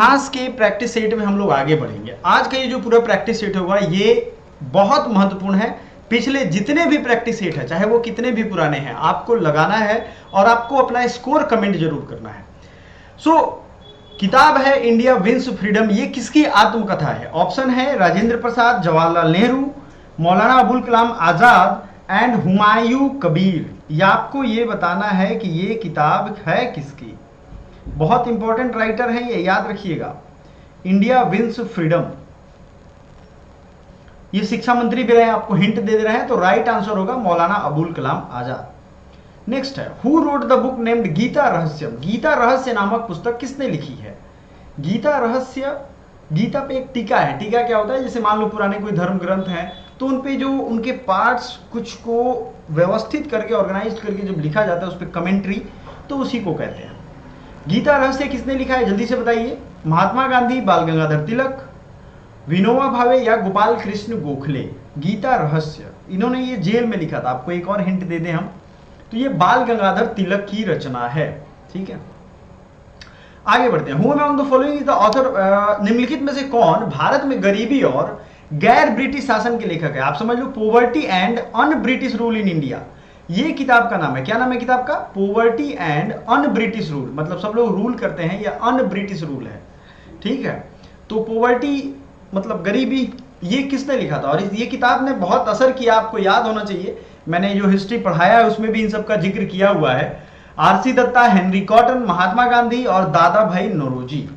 इतिहास के practice set में हम लोग आगे बढ़ेंगे। आज का ये जो पूरा प्रैक्टिस सेट होगा ये बहुत महत्वपूर्ण है। पिछले जितने भी प्रैक्टिस सेट है, चाहे वो कितने भी पुराने हैं, आपको लगाना है और आपको अपना स्कोर कमेंट जरूर करना है। किताब है इंडिया विंस फ्रीडम। ये किसकी आत्मकथा है? ऑप्शन है राजेंद्र प्रसाद, जवाहरलाल नेहरू, मौलाना अबुल कलाम आजाद एंड हुमायूं कबीर। ये आपको ये बताना है कि ये किताब है किसकी। बहुत इंपॉर्टेंट राइटर है ये, याद रखिएगा। इंडिया विंस फ्रीडम, ये शिक्षा मंत्री भी रहे, आपको हिंट दे रहे हैं, तो राइट आंसर होगा मौलाना अबुल कलाम आजाद। नेक्स्ट है, who wrote the book named Gita Rahasyam. Gita Rahasya नामक पुस्तक किसने लिखी है? गीता रहस्य, गीता पे एक टीका है। टीका क्या होता है? जैसे मान लो पुराने कोई धर्म ग्रंथ हैं तो उन पे जो उनके पार्ट्स कुछ को व्यवस्थित करके, ऑर्गेनाइज करके जब लिखा जाता है उस पर कमेंट्री, तो उसी को कहते हैं। गीता रहस्य किसने लिखा है? जल्दी से बताइए। महात्मा गांधी, बाल गंगाधर तिलक, विनोबा भावे या गोपाल कृष्ण गोखले। गीता रहस्य इन्होंने ये जेल में लिखा था। आपको एक और हिंट दे दें हम, तो ये बाल गंगाधर तिलक की रचना है। ठीक है, आगे बढ़ते हैं। Who among the following is the author. निम्नलिखित में से कौन भारत में गरीबी और गैर ब्रिटिश शासन के लेखक है? आप समझ लो, poverty and un British rule in India, ये किताब का नाम है। क्या नाम है किताब का? Poverty and un British rule, मतलब सब लोग रूल करते हैं, या अन ब्रिटिश रूल है। ठीक है, तो पोवर्टी मतलब गरीबी, ये किसने लिखा था? और ये किताब ने बहुत असर किया, आपको याद होना चाहिए। मैंने जो हिस्ट्री पढ़ाया है उसमें भी इन सब का जिक्र किया हुआ है। RC Dutta, Henry cotton, Mahatma Gandhi और दादा भाई नौरोजी।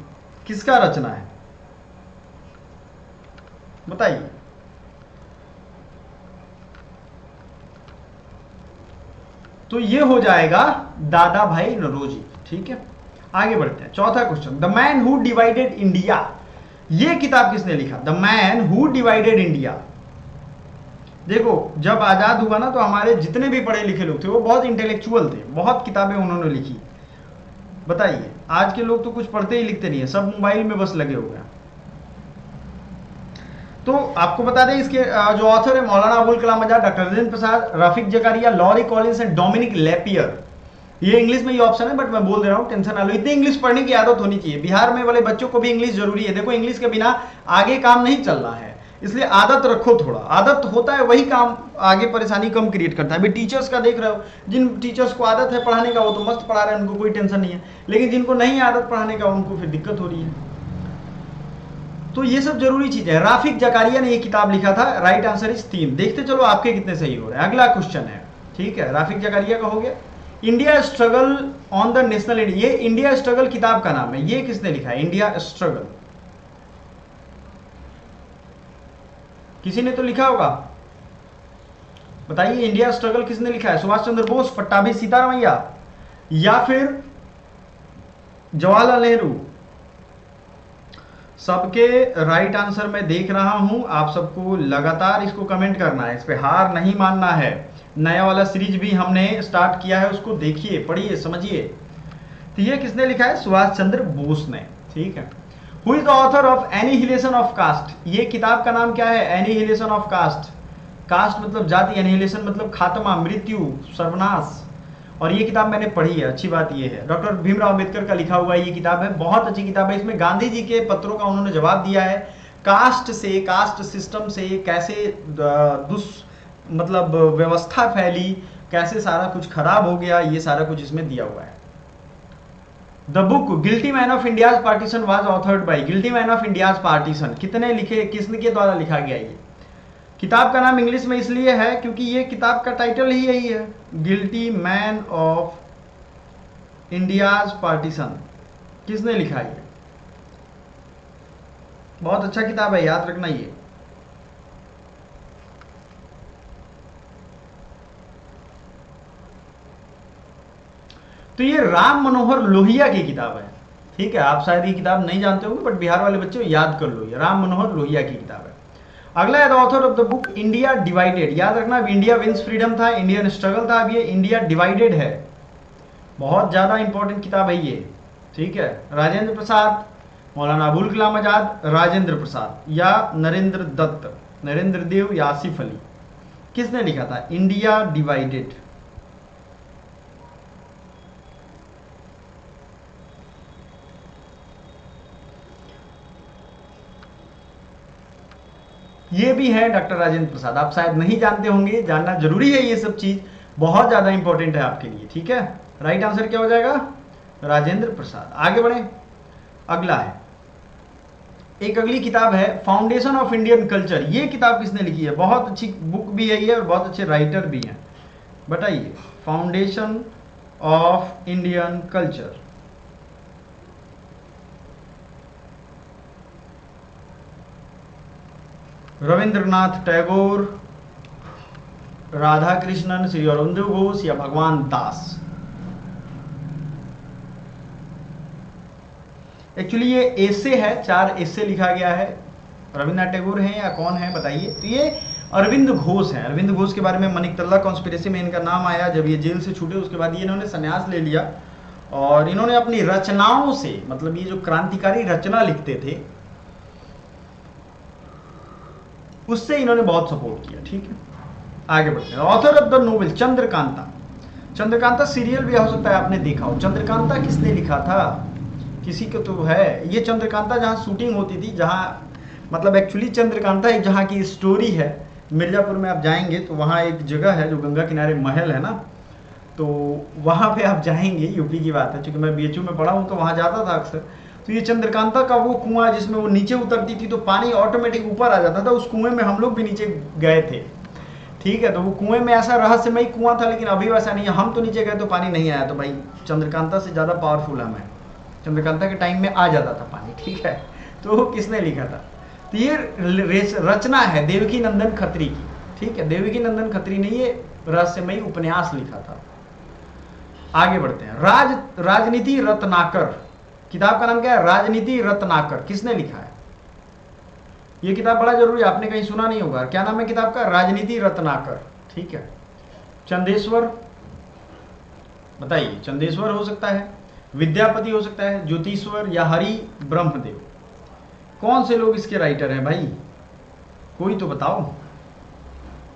किसका रचना है बताइए। तो ये हो जाएगा दादा भाई नौरोजी। ठीक है, आगे बढ़ते हैं। चौथा question, the man who divided India, ये किताब किसने लिखा? The man who divided India. देखो, जब आजाद हुआ ना तो हमारे जितने भी पढ़े लिखे लोग थे वो बहुत इंटेलेक्चुअल थे, बहुत किताबें उन्होंने लिखी। बताइए, आज के लोग तो कुछ पढ़ते ही लिखते नहीं है, सब मोबाइल में बस लगे हुए हैं। तो आपको बता दें, इसके जो ऑथर है Maulana Abul Kalam Azad, doctor Rajendra Prasad, Rafiq Zakaria, Larry Collins and Dominique Lapierre. ये इंग्लिश में ये ऑप्शन है, बट मैं बोल दे रहा हूं, टेंशन ना लो। इतनी इंग्लिश पढ़ने की आदत होनी चाहिए। बिहार में वाले बच्चों को भी इंग्लिश जरूरी है। देखो, इंग्लिश के बिना आगे काम नहीं चल रहा है, इसलिए आदत रखो थोड़ा। आदत होता है वही काम आगे परेशानी कम क्रिएट करता है। अभी टीचर्स का देख रहे हो, जिन टीचर्स को आदत है पढ़ाने का वो तो मस्त पढ़ा रहे हैं, उनको कोई टेंशन नहीं है, लेकिन जिनको नहीं आदत पढ़ाने का उनको फिर दिक्कत हो रही है। तो ये सब जरूरी चीज है। राफिक जकारिया ने ये किताब लिखा था। Right answer is 3। देखते चलो आपके कितने सही हो रहे हैं। अगला क्वेश्चन है, ठीक है, राफिक जकारिया का हो गया। India struggle on the national India, ये इंडिया स्ट्रगल किताब का नाम है। ये किसने लिखा है? इंडिया स्ट्रगल, किसी ने तो लिखा होगा, बताइए। इंडिया स्ट्रगल किसने लिखा है? सुभाष चंद्र बोस, पट्टाभी सीतारामैया या फिर जवाहरलाल नेहरू? सबके राइट आंसर मैं देख रहा हूं। आप सबको लगातार इसको कमेंट करना है, इस पे हार नहीं मानना है। नया वाला सीरीज भी हमने स्टार्ट किया है, उसको देखिए, पढ़िए, समझिए। तो ये किसने लिखा है? सुभाष चंद्र बोस ने। ठीक है। Who is the author of annihilation of caste, ये किताब का नाम क्या है? Annihilation of cast. कास्ट मतलब जाति, एनिहिलेशन मतलब खात्मा, मृत्यु, सर्वनाश। और ये किताब मैंने पढ़ी है, अच्छी बात ये है, डॉक्टर भीमराव अंबेडकर का लिखा हुआ ये किताब है, बहुत अच्छी किताब है। इसमें गांधी जी के पत्रों का उन्होंने जवाब दिया है। कास्ट से, कास्ट सिस्टम से कैसे मतलब व्यवस्था फैली, कैसे सारा कुछ खराब हो गया, ये सारा कुछ इसमें दिया हुआ है। The book guilty man of India's partition was authored bye, guilty man of India's partition कितने लिखे, किसने के द्वारा लिखा गया? ये किताब का नाम इंग्लिश में इसलिए है क्योंकि ये किताब का टाइटल ही यही है, guilty man of India's partition. किसने लिखा है? बहुत अच्छा किताब है, याद रखना ये। तो ये राम मनोहर लोहिया की किताब है। ठीक है, आप शायद ये किताब नहीं जानते होंगे, बट बिहार वाले बच्चे याद कर लो, ये राम मनोहर लोहिया की किताब है। अगला है the author of the book India divided. याद रखना, अब इंडिया विंस फ्रीडम था, इंडियन स्ट्रगल था, अब ये इंडिया डिवाइडेड है। बहुत ज्यादा इंपॉर्टेंट किताब है ये। ठीक है, राजेंद्र प्रसाद, मौलाना अबुल कलाम आजाद, राजेंद्र प्रसाद या नरेंद्र दत्त, नरेंद्र देव या आसिफ अली, किसने लिखा था? India divided. ये भी है डॉक्टर राजेंद्र प्रसाद। आप शायद नहीं जानते होंगे, जानना जरूरी है, ये सब चीज बहुत ज्यादा इंपॉर्टेंट है आपके लिए। ठीक है, राइट आंसर क्या हो जाएगा? राजेंद्र प्रसाद। आगे बढ़े, अगला है, एक अगली किताब है फाउंडेशन ऑफ इंडियन कल्चर। ये किताब किसने लिखी है? बहुत अच्छी बुक भी है ये और बहुत अच्छे राइटर भी हैं। बताइए, foundation of Indian culture. Rabindranath Tagore, Radha Krishnan, Shri Aurobindo Ghosh या भगवान दास? एक्चुअली ये एसे है, 4 एसे लिखा गया है। रविंद्रनाथ टैगोर हैं या कौन है बताइए? तो ये अरविंद घोष हैं। अरविंद घोष के बारे में मनिकतल्ला कॉन्स्पिरेसी में इनका नाम आया। जब ये जेल से छूटे उसके बाद ये इन्होंने संन्यास ले लिया और इन्होंने अपनी रचनाओं से, मतलब ये जो क्रांतिकारी रचना लिखते थे उससे इन्होंने बहुत सपोर्ट किया। ठीक है, आगे बढ़ते हैं। Author of the novel Chandrakanta. Chandrakanta serial भी हो सकता है आपने देखा हो। चंद्रकांता किसने लिखा था? किसी को तो है। ये चंद्रकांता जहाँ शूटिंग होती थी, जहाँ मतलब एक्चुअली चंद्रकांता एक जहाँ की स्टोरी है, मिर्जापुर में आप जाएंगे तो वहाँ एक जगह है जो गंगा किनारे महल है ना, तो वहाँ पे आप जाएंगे, यूपी की बात है, क्योंकि मैं बीएचयू में पढ़ा हूँ तो वहाँ जाता था अक्सर। तो ये चंद्रकांता का वो कुआं जिसमें वो नीचे उतरती थी तो पानी ऑटोमेटिक ऊपर आ जाता था, उस कुएं में हम लोग भी नीचे गए थे। ठीक है, तो वो कुएं में ऐसा रहस्यमय कुआं था, लेकिन अभी वैसा नहीं है। हम तो नीचे गए तो पानी नहीं आया, तो भाई चंद्रकांता से ज़्यादा पावरफुल हम है। चंद्रकांता के टाइम में आ जाता था पानी। ठीक है, तो किसने लिखा था? तो ये रचना है देवकी नंदन खत्री की। ठीक है, देवकी नंदन खत्री ने ये रहस्यमयी उपन्यास लिखा था। आगे बढ़ते हैं। राजनीति रत्नाकर, किताब का नाम क्या है? राजनीति रत्नाकर। किसने लिखा है? ये किताब बड़ा जरूरी है, आपने कहीं सुना नहीं होगा। क्या नाम है किताब का? राजनीति रत्नाकर। ठीक है, चंदेश्वर, बताइए, चंदेश्वर हो सकता है, विद्यापति हो सकता है, ज्योतिश्वर या हरि ब्रह्मदेव? कौन से लोग इसके राइटर हैं भाई? कोई तो बताओ।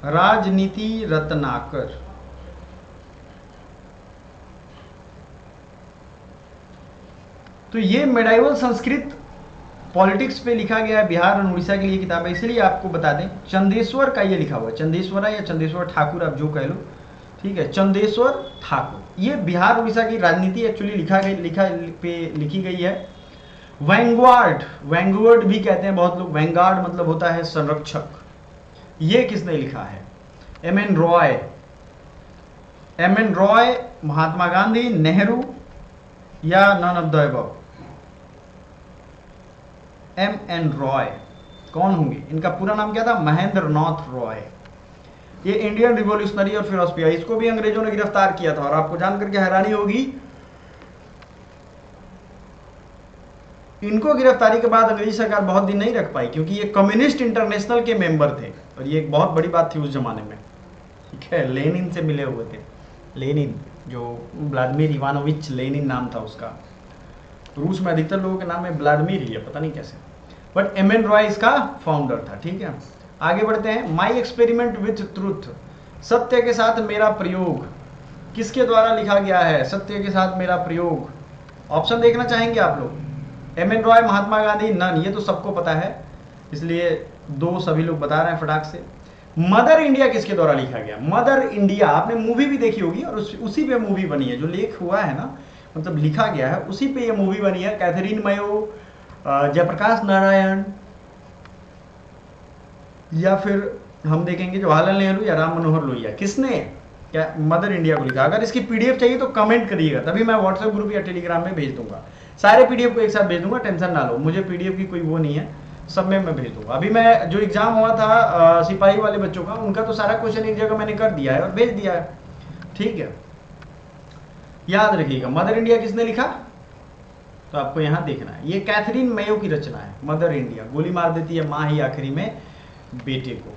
राजनीति रत्नाकर। तो ये मेडाइवल संस्कृत पॉलिटिक्स पे लिखा गया है, बिहार और उड़ीसा के लिए किताब है, इसलिए आपको बता दें चंदेश्वर का ये लिखा हुआ है। चंदेश्वरा या चंदेश्वर ठाकुर, आप जो कह लो। ठीक है, चंदेश्वर ठाकुर। ये बिहार उड़ीसा की राजनीति एक्चुअली लिखी गई है। वैंगगार्ड, वैंगगार्ड भी कहते हैं बहुत लोग। वैंगार्ड मतलब होता है संरक्षक। ये किसने लिखा है? एम.एन. रॉय। एम.एन. रॉय, महात्मा गांधी, नेहरू या none of the above? M N. Roy कौन होंगे? इनका पूरा नाम क्या था? महेंद्र नाथ रॉय। ये इंडियन रिवॉल्यूशनरी और फिलोसफी है। इसको भी अंग्रेजों ने गिरफ्तार किया था और आपको जानकर के हैरानी होगी, इनको गिरफ्तारी के बाद अंग्रेजी सरकार बहुत दिन नहीं रख पाई, क्योंकि ये कम्युनिस्ट इंटरनेशनल के मेंबर थे और ये एक बहुत बड़ी बात थी उस जमाने में। ठीक है, लेनिन से मिले हुए थे। लेनिन, जो व्लादिमीर इवानोविच लेनिन नाम था उसका। रूस में अधिकतर लोगों के नाम में व्लादिमीर ही है, पता नहीं कैसे, बट एम.एन. रॉय इसका फाउंडर था। ठीक है, आगे बढ़ते हैं। माई एक्सपेरिमेंट विथ ट्रूथ, सत्य के साथ मेरा प्रयोग, किसके द्वारा लिखा गया है? सत्य के साथ मेरा प्रयोग। ऑप्शन देखना चाहेंगे आप लोग? एम.एन. रॉय, महात्मा गांधी, नन, ये तो सबको पता है, इसलिए 2 सभी लोग बता रहे हैं फटाक से। मदर इंडिया किसके द्वारा लिखा गया? मदर इंडिया, आपने मूवी भी देखी होगी और उसी पे मूवी बनी है। जो लेख हुआ है ना, मतलब लिखा गया है, उसी पे ये मूवी बनी है। कैथरीन मयो, जयप्रकाश नारायण, या फिर हम देखेंगे जवाहरलाल नेहरू या राम मनोहर लोहिया। किसने क्या मदर इंडिया को लिखा? अगर इसकी पीडीएफ चाहिए तो कमेंट करिएगा, तभी मैं व्हाट्सएप ग्रुप या टेलीग्राम में भेज दूंगा। सारे पीडीएफ को एक साथ भेज दूंगा, टेंशन ना लो, मुझे पीडीएफ की कोई वो नहीं है, सब में मैं भेज दूंगा। अभी मैं जो एग्जाम हुआ था सिपाही वाले बच्चों का, उनका तो सारा क्वेश्चन एक जगह मैंने कर दिया है और भेज दिया है। ठीक है, याद रखिएगा मदर इंडिया किसने लिखा, तो आपको यहां देखना है। ये कैथरीन मेयो की रचना है। मदर इंडिया, गोली मार देती है माँ ही आखिरी में बेटे को,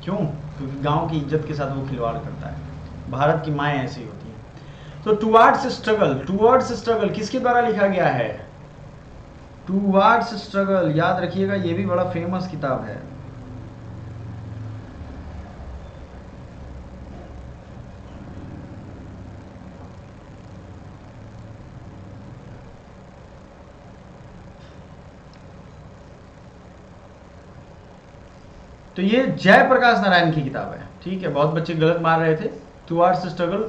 क्यों? क्योंकि गांव की इज्जत के साथ वो खिलवाड़ करता है। भारत की माएँ ऐसी होती हैं। तो टुवर्ड्स स्ट्रगल, टुवर्ड्स स्ट्रगल किसके द्वारा लिखा गया है? टुवर्ड्स स्ट्रगल, याद रखिएगा, ये भी बड़ा फेमस किताब है। तो ये जयप्रकाश नारायण की किताब है, ठीक है। बहुत बच्चे गलत मार रहे थे, टुवर्ड्स स्ट्रगल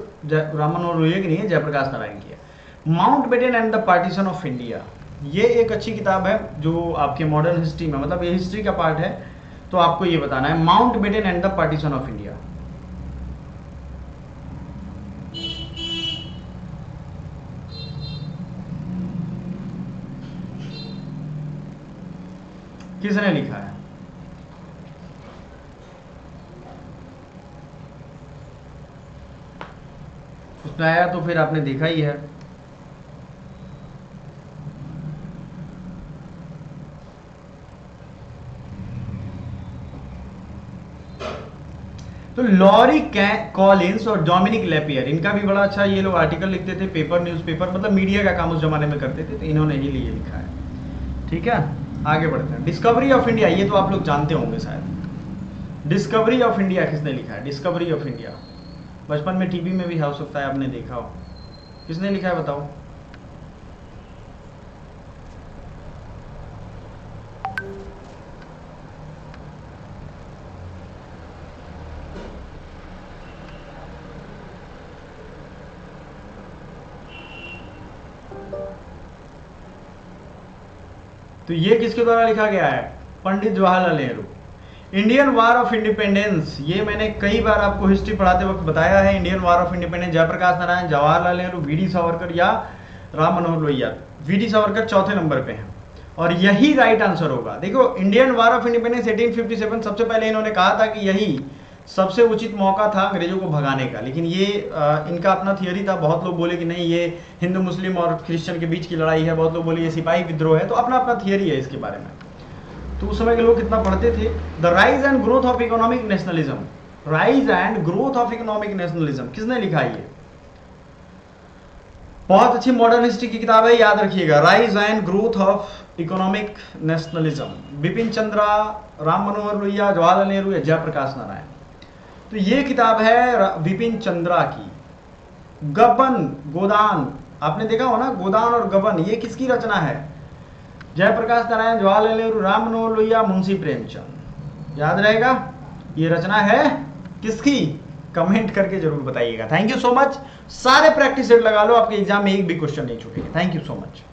राम मनोहर लोहिया की नहीं है, जयप्रकाश नारायण की है। Mountbatten and the partition of India, ये एक अच्छी किताब है जो आपके मॉडर्न हिस्ट्री में, मतलब ये हिस्ट्री का पार्ट है, तो आपको ये बताना है Mountbatten and the partition of India. किसने लिखा है? उसमें आया तो फिर आपने देखा ही है। तो लॉरी कॉलिंस और डोमिनिक लेपियर, इनका भी बड़ा अच्छा, ये लोग आर्टिकल लिखते थे, पेपर, न्यूज़पेपर, मतलब मीडिया का काम उस जमाने में करते थे, तो इन्होंने ही लिए लिखा है, ठीक है। आगे बढ़ते हैं। डिस्कवरी ऑफ इंडिया, ये तो आप लोग जानते होंगे शायद। डिस्कवरी ऑफ इंडिया किसने लिखा है? डिस्कवरी ऑफ इंडिया बचपन में टीवी में भी हो सकता है आपने देखा हो, किसने लिखा है बताओ? तो ये किसके द्वारा लिखा गया है? Pandit Jawaharlal Nehru. Indian war of independence, ये मैंने कई बार आपको हिस्ट्री पढ़ाते वक्त बताया है। Indian war of independence, Jayaprakash Narayan, Jawaharlal Nehru, V D Savarkar या राम मनोहर लोहिया। वीडी सावरकर चौथे नंबर पे हैं और यही राइट आंसर होगा। देखो, इंडियन वार ऑफ इंडिपेंडेंस 1857, सबसे पहले इन्होंने कहा था कि यही सबसे उचित मौका था अंग्रेजों को भगाने का, लेकिन ये इनका अपना थियरी था। बहुत लोग बोले कि नहीं, ये हिंदू मुस्लिम और क्रिश्चियन के बीच की लड़ाई है, बहुत लोग बोले ये सिपाही विद्रोह है, तो अपना अपना थियरी है इसके बारे में। तो उस समय के लोग कितना पढ़ते थे। The rise and growth of economic nationalism, rise and growth of economic nationalism किसने लिखा है? ये बहुत अच्छी मॉडर्न हिस्ट्री की किताब है, याद रखिएगा। Rise and growth of economic nationalism, Bipin Chandra, Ram Manohar Lohia, Jawaharlal Nehru या जयप्रकाश नारायण। तो ये किताब है बिपिन चंद्रा की। गबन, गोदान, आपने देखा हो ना, गोदान और गबन, ये किसकी रचना है? जयप्रकाश नारायण, जवाहरलाल नेहरू, राम मनोहर लोहिया, मुंशी प्रेमचंद। याद रहेगा, ये रचना है किसकी? कमेंट करके जरूर बताइएगा। Thank you so much. सारे प्रैक्टिस सेट लगा लो, आपके एग्जाम में एक भी क्वेश्चन नहीं छूटेगा। Thank you so much.